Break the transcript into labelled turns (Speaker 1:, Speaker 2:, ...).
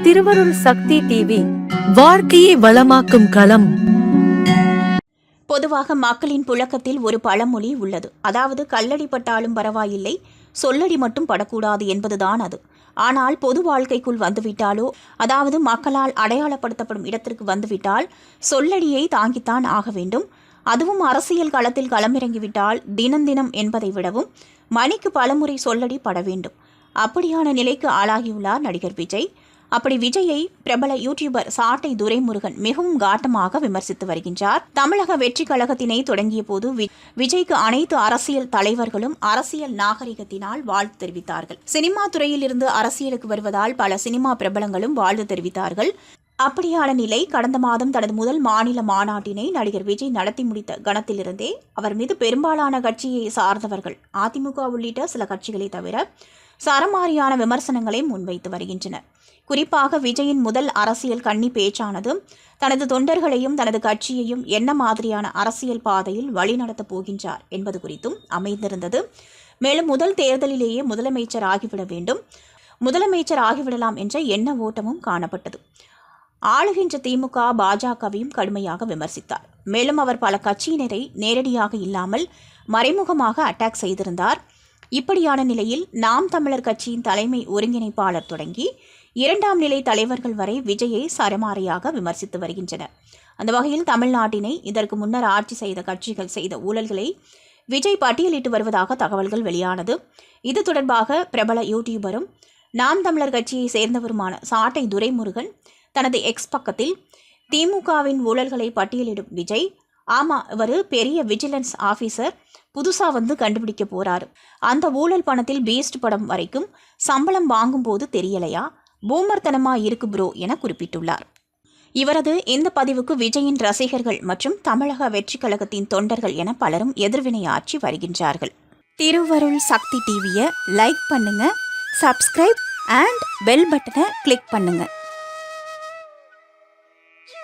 Speaker 1: திருவருள் சக்தி டிவி வாழ்க்கையை வளமாக்கும் களம்.
Speaker 2: பொதுவாக மக்களின் புழக்கத்தில் ஒரு பழமொழி உள்ளது. அதாவது கல்லடி பட்டாலும் பரவாயில்லை, சொல்லடி மட்டும் படக்கூடாது என்பதுதான் அது. ஆனால் பொது வாழ்க்கைக்குள் வந்துவிட்டாலோ, அதாவது மக்களால் அடையாளப்படுத்தப்படும் இடத்திற்கு வந்துவிட்டால் சொல்லடியை தாங்கித்தான் ஆக வேண்டும். அதுவும் அரசியல் களத்தில் களமிறங்கிவிட்டால் தினம் என்பதை விடவும் மணிக்கு பலமுறை சொல்லடி பட வேண்டும். அப்படியான நிலைக்கு ஆளாகியுள்ளார் நடிகர் விஜய். அப்படி விஜயை பிரபல யூடியூபர் சாட்டை துரைமுருகன் மிகவும் காட்டமாக விமர்சித்து வருகின்றார். தமிழக வெற்றி கழகத்தினை தொடங்கிய போது விஜய்க்கு அனைத்து அரசியல் தலைவர்களும் அரசியல் நாகரிகத்தினால் வாழ்த்து தெரிவித்தார்கள். சினிமா துறையில் இருந்து அரசியலுக்கு வருவதால் பல சினிமா பிரபலங்களும் வாழ்த்து தெரிவித்தார்கள். அப்படியான நிலை கடந்த மாதம் தனது முதல் மாநில மாநாட்டினை நடிகர் விஜய் நடத்தி முடித்த கணத்திலிருந்தே அவர் மீது பெரும்பாலான கட்சியை சார்ந்தவர்கள், அதிமுக உள்ளிட்ட சில கட்சிகளை தவிர சரமாரியான விமர்சனங்களை முன்வைத்து வருகின்றனர். குறிப்பாக விஜயின் முதல் அரசியல் கன்னி பேச்சானது தனது தொண்டர்களையும் தனது கட்சியையும் என்ன மாதிரியான அரசியல் பாதையில் வழிநடத்தப் போகின்றார் என்பது குறித்தும் அமைந்திருந்தது. மேலும் முதல் தேர்தலிலேயே முதலமைச்சர் ஆகிவிட வேண்டும், முதலமைச்சர் ஆகிவிடலாம் என்ற எண்ண ஓட்டமும் காணப்பட்டது. ஆளுகின்ற திமுக பாஜகவையும் கடுமையாக விமர்சித்தார். மேலும் அவர் பல கட்சியினரை நேரடியாக இல்லாமல் மறைமுகமாக அட்டாக் செய்திருந்தார். இப்படியான நிலையில் நாம் தமிழர் கட்சியின் தலைமை ஒருங்கிணைப்பாளர் தொடங்கி 2ஆம் நிலை தலைவர்கள் வரை விஜயை சரமாரியாக விமர்சித்து வருகின்றனர். அந்த வகையில் தமிழ்நாட்டினை இதற்கு முன்னர் ஆட்சி செய்த கட்சிகள் செய்த ஊழல்களை விஜய் பட்டியலிட்டு வருவதாக தகவல்கள் வெளியானது. இது தொடர்பாக பிரபல யூடியூபரும் நாம் தமிழர் கட்சியை சேர்ந்தவருமான சாட்டை துரைமுருகன் தனது எக்ஸ் பக்கத்தில் திமுகவின் ஊழல்களை பட்டியலிடும் விஜய், ஆமா இவர் பெரிய விஜிலன்ஸ் ஆஃபீஸர், புதுசா வந்து கண்டுபிடிக்க போறாரு, அந்த ஊழல் பணத்தில் பீஸ்ட் படம் வரைக்கும் சம்பளம் வாங்கும் போது தெரியலையா, பூமர்த்தனமா இருக்கு ப்ரோ என குறிப்பிட்டுள்ளார். இவரது இந்த பதிவுக்கு விஜயின் ரசிகர்கள் மற்றும் தமிழக வெற்றி கழகத்தின் தொண்டர்கள் என பலரும் எதிர்வினையாற்றி வருகின்றார்கள். திருவருள் சக்தி டிவியை லைக் பண்ணுங்க, சப்ஸ்கிரைப் அண்ட் பெல் பட்டனை கிளிக் பண்ணுங்க.